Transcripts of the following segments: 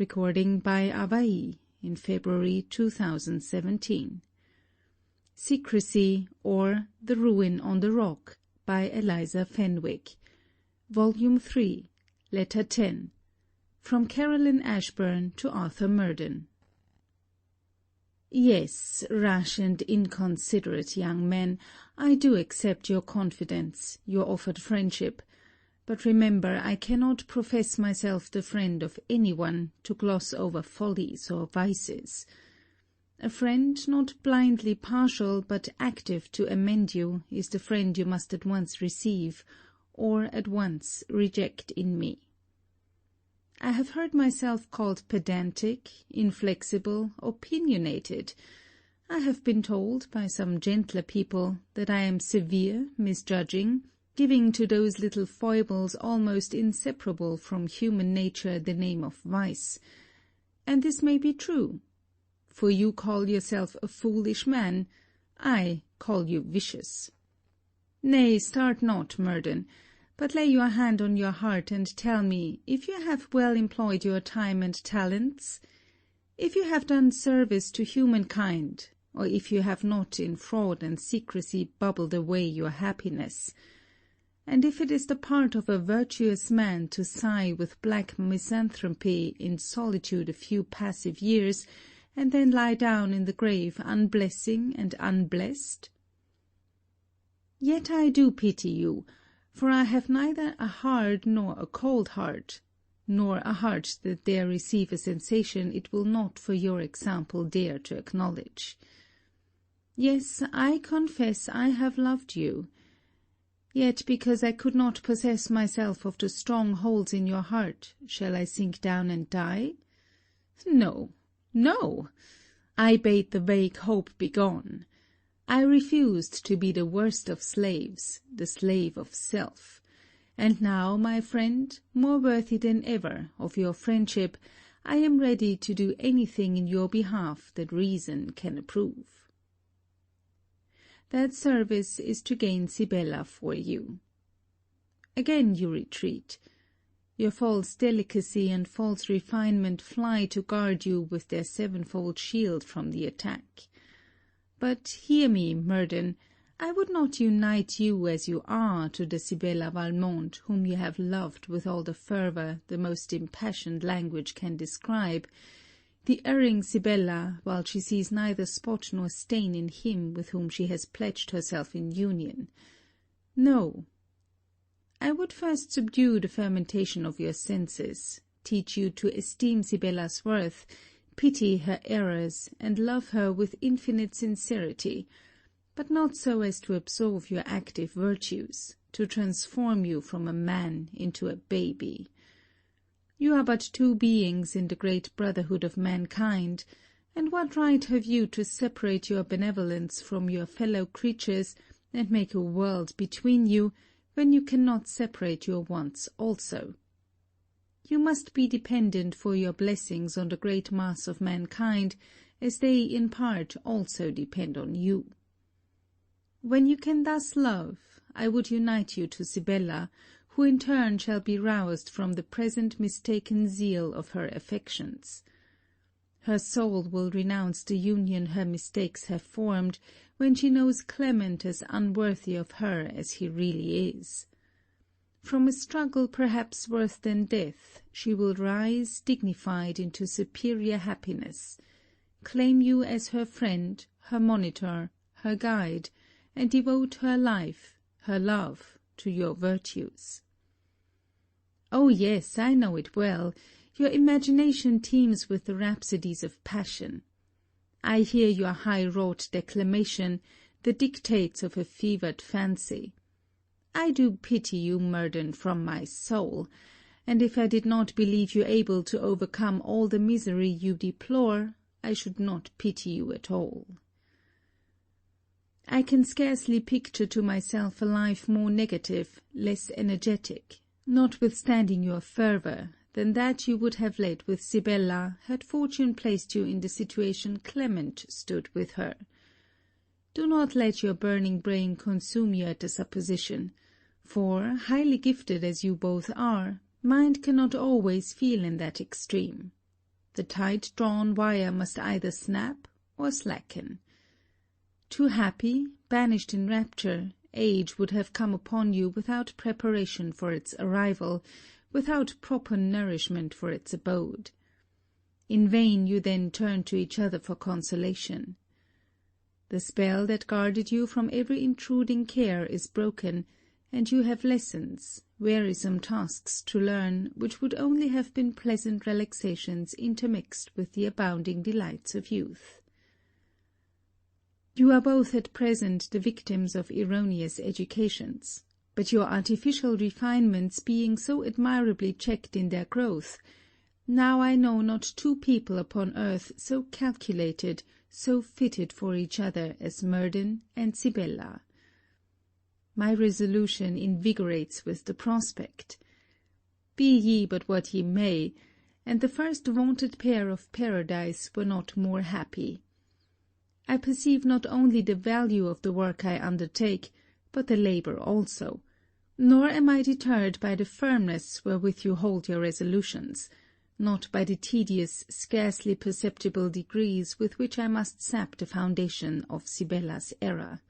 Recording by Avai in February 2017. Secresy or The Ruin on the Rock by Eliza Fenwick. Volume 3, Letter 10. From Carolyn Ashburn to Arthur Murden. Yes, rash and inconsiderate young man, I do accept your confidence, your offered friendship. But remember, I cannot profess myself the friend of anyone to gloss over follies or vices. A friend not blindly partial but active to amend you is the friend you must at once receive, or at once reject in me. I have heard myself called pedantic, inflexible, opinionated. I have been told by some gentler people that I am severe, misjudging, giving to those little foibles almost inseparable from human nature the name of vice. And this may be true, for you call yourself a foolish man, I call you vicious. Nay, start not, Murden, but lay your hand on your heart and tell me if you have well employed your time and talents, if you have done service to humankind, or if you have not in fraud and secrecy bubbled away your happiness. And if it is the part of a virtuous man to sigh with black misanthropy in solitude a few passive years, and then lie down in the grave unblessing and unblessed? Yet I do pity you, for I have neither a hard nor a cold heart, nor a heart that dare receive a sensation it will not for your example dare to acknowledge. Yes, I confess I have loved you. Yet because I could not possess myself of the strong holes in your heart, shall I sink down and die? No, no! I bade the vague hope begone. I refused to be the worst of slaves, the slave of self. And now, my friend, more worthy than ever of your friendship, I am ready to do anything in your behalf that reason can approve. That service is to gain Sibella for you. Again you retreat. Your false delicacy and false refinement fly to guard you with their sevenfold shield from the attack. But hear me, Murden, I would not unite you as you are to the Sibella Valmont, whom you have loved with all the fervour the most impassioned language can describe, the erring Sibella, while she sees neither spot nor stain in him with whom she has pledged herself in union. No. I would first subdue the fermentation of your senses, teach you to esteem Sibella's worth, pity her errors, and love her with infinite sincerity, but not so as to absorb your active virtues, to transform you from a man into a baby. You are but two beings in the great brotherhood of mankind, and what right have you to separate your benevolence from your fellow creatures and make a world between you, when you cannot separate your wants also? You must be dependent for your blessings on the great mass of mankind, as they in part also depend on you. When you can thus love, I would unite you to Sibella, who in turn shall be roused from the present mistaken zeal of her affections. Her soul will renounce the union her mistakes have formed, when she knows Clement as unworthy of her as he really is. From a struggle perhaps worse than death, she will rise dignified into superior happiness, claim you as her friend, her monitor, her guide, and devote her life, her love, to your virtues. Oh yes, I know it well. Your imagination teems with the rhapsodies of passion. I hear your high-wrought declamation, the dictates of a fevered fancy. I do pity you, Murden, from my soul, and if I did not believe you able to overcome all the misery you deplore, I should not pity you at all. I can scarcely picture to myself a life more negative, less energetic, notwithstanding your fervour, than that you would have led with Sibella, had fortune placed you in the situation Clement stood with her. Do not let your burning brain consume you at the supposition, for, highly gifted as you both are, mind cannot always feel in that extreme. the tight-drawn wire must either snap or slacken. Too happy, banished in rapture, age would have come upon you without preparation for its arrival, without proper nourishment for its abode. In vain you then turn to each other for consolation. The spell that guarded you from every intruding care is broken, and you have lessons, wearisome tasks to learn, which would only have been pleasant relaxations intermixed with the abounding delights of youth. You are both at present the victims of erroneous educations, but your artificial refinements being so admirably checked in their growth, now I know not two people upon earth so calculated, so fitted for each other as Murden and Sibella. My resolution invigorates with the prospect. Be ye but what ye may, and the first vaunted pair of paradise were not more happy. I perceive not only the value of the work I undertake, but the labour also, nor am I deterred by the firmness wherewith you hold your resolutions, not by the tedious, scarcely perceptible degrees with which I must sap the foundation of Sibella's error.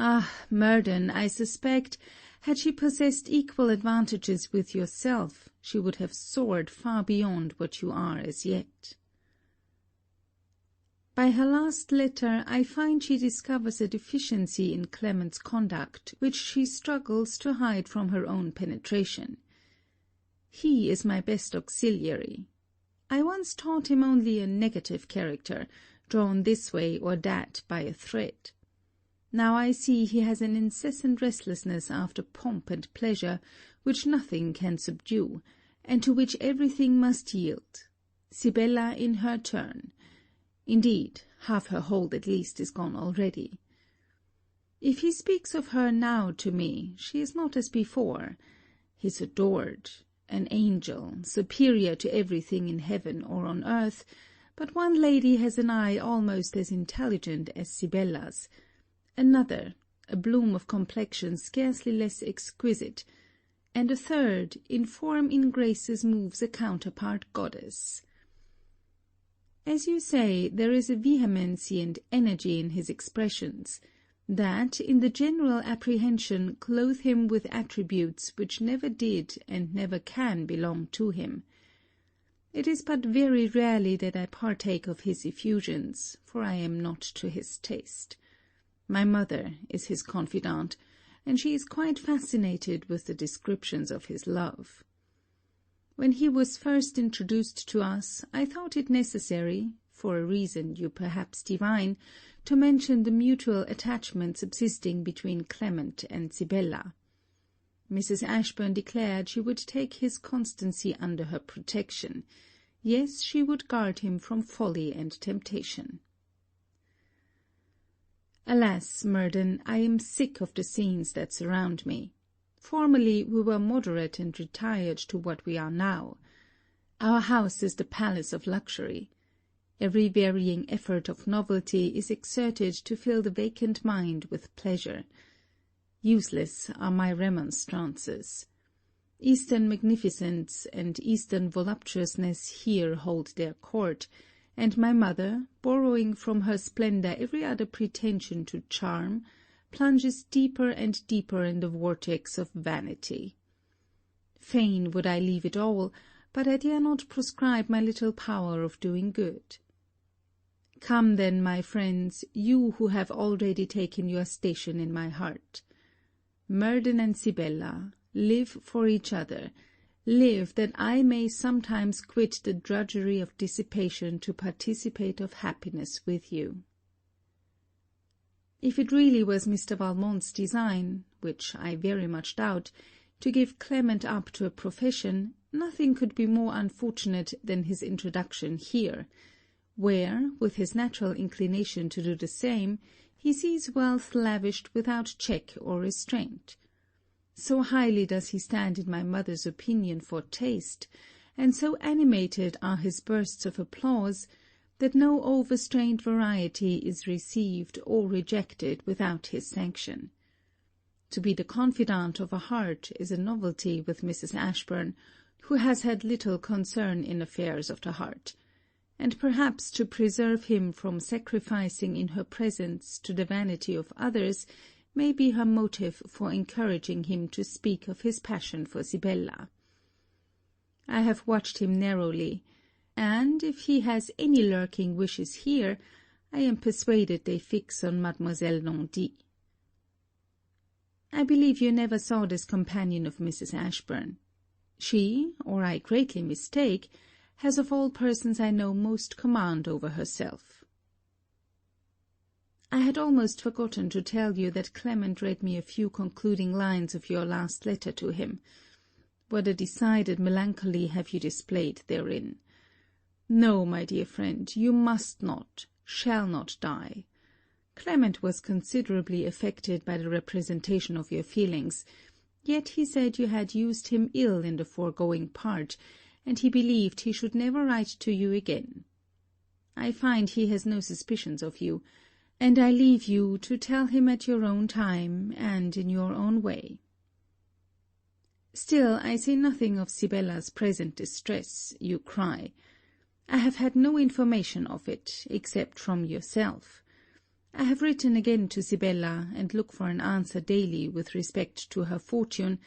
Ah, Murden, I suspect, had she possessed equal advantages with yourself, she would have soared far beyond what you are as yet. By her last letter I find she discovers a deficiency in Clement's conduct, which she struggles to hide from her own penetration. He is my best auxiliary. I once taught him only a negative character, drawn this way or that by a thread. Now I see he has an incessant restlessness after pomp and pleasure, which nothing can subdue, and to which everything must yield. Sibella in her turn. Indeed, half her hold at least is gone already. If he speaks of her now to me, she is not as before. He is adored, an angel, superior to everything in heaven or on earth, but one lady has an eye almost as intelligent as Sibella's, another, a bloom of complexion scarcely less exquisite, and a third, in form in graces moves a counterpart goddess. As you say, there is a vehemency and energy in his expressions, that, in the general apprehension, clothe him with attributes which never did and never can belong to him. It is but very rarely that I partake of his effusions, for I am not to his taste. My mother is his confidante, and she is quite fascinated with the descriptions of his love. When he was first introduced to us, I thought it necessary, for a reason you perhaps divine, to mention the mutual attachment subsisting between Clement and Sibella. Mrs. Ashburn declared she would take his constancy under her protection. Yes, she would guard him from folly and temptation. Alas, Murden, I am sick of the scenes that surround me. Formerly we were moderate and retired to what we are now. Our house is the palace of luxury. Every varying effort of novelty is exerted to fill the vacant mind with pleasure. Useless are my remonstrances. Eastern magnificence and Eastern voluptuousness here hold their court, and my mother, borrowing from her splendour every other pretension to charm, plunges deeper and deeper in the vortex of vanity. Fain would I leave it all, but I dare not proscribe my little power of doing good. Come then, my friends, you who have already taken your station in my heart. Murden and Sibella, live for each other, live that I may sometimes quit the drudgery of dissipation to participate of happiness with you. If it really was Mr. Valmont's design, which I very much doubt, to give Clement up to a profession, nothing could be more unfortunate than his introduction here, where, with his natural inclination to do the same, he sees wealth lavished without check or restraint. So highly does he stand in my mother's opinion for taste, and so animated are his bursts of applause, that no overstrained variety is received or rejected without his sanction. To be the confidant of a heart is a novelty with Mrs. Ashburn, who has had little concern in affairs of the heart, and perhaps to preserve him from sacrificing in her presence to the vanity of others may be her motive for encouraging him to speak of his passion for Sibella. I have watched him narrowly, and if he has any lurking wishes here, I am persuaded they fix on Mademoiselle Laundy. I believe you never saw this companion of Mrs. Ashburn. She, or I greatly mistake, has of all persons I know most command over herself. I had almost forgotten to tell you that Clement read me a few concluding lines of your last letter to him. What a decided melancholy have you displayed therein! No, my dear friend, you must not, shall not die. Clement was considerably affected by the representation of your feelings, yet he said you had used him ill in the foregoing part, and he believed he should never write to you again. I find he has no suspicions of you, and I leave you to tell him at your own time and in your own way. Still, I say nothing of Sibella's present distress, you cry. I have had no information of it, except from yourself. I have written again to Sibella, and look for an answer daily with respect to her fortune.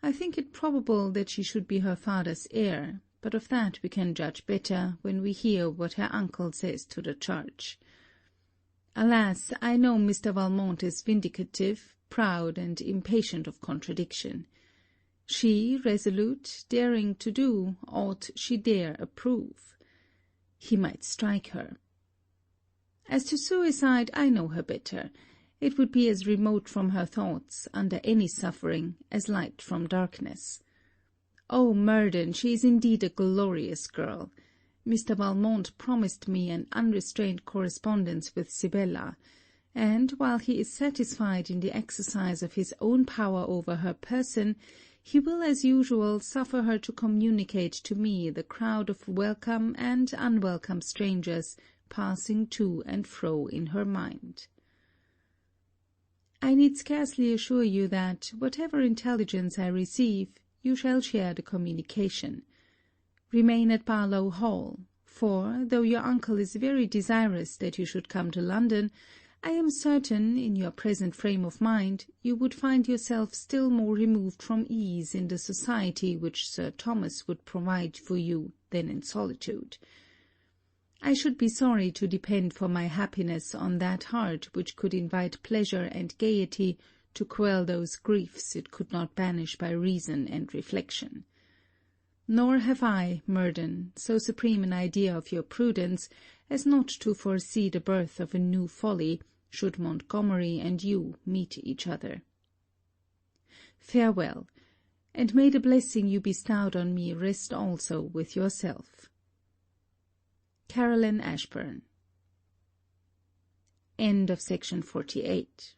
I think it probable that she should be her father's heir, but of that we can judge better when we hear what her uncle says to the charge. Alas, I know Mr. Valmont is vindicative, proud, and impatient of contradiction. She, resolute, daring to do, ought she dare approve. He might strike her. As to suicide, I know her better. It would be as remote from her thoughts, under any suffering, as light from darkness. Oh, Murden, she is indeed a glorious girl. Mr. Valmont promised me an unrestrained correspondence with Sibella, and, while he is satisfied in the exercise of his own power over her person, he will, as usual, suffer her to communicate to me the crowd of welcome and unwelcome strangers passing to and fro in her mind. I need scarcely assure you that, whatever intelligence I receive, you shall share the communication. Remain at Barlow Hall, for, though your uncle is very desirous that you should come to London, I am certain, in your present frame of mind, you would find yourself still more removed from ease in the society which Sir Thomas would provide for you than in solitude. I should be sorry to depend for my happiness on that heart which could invite pleasure and gaiety to quell those griefs it could not banish by reason and reflection. Nor have I, Murden, so supreme an idea of your prudence as not to foresee the birth of a new folly, should Montgomery and you meet each other. Farewell, and may the blessing you bestowed on me rest also with yourself. Caroline Ashburn. End of section 48.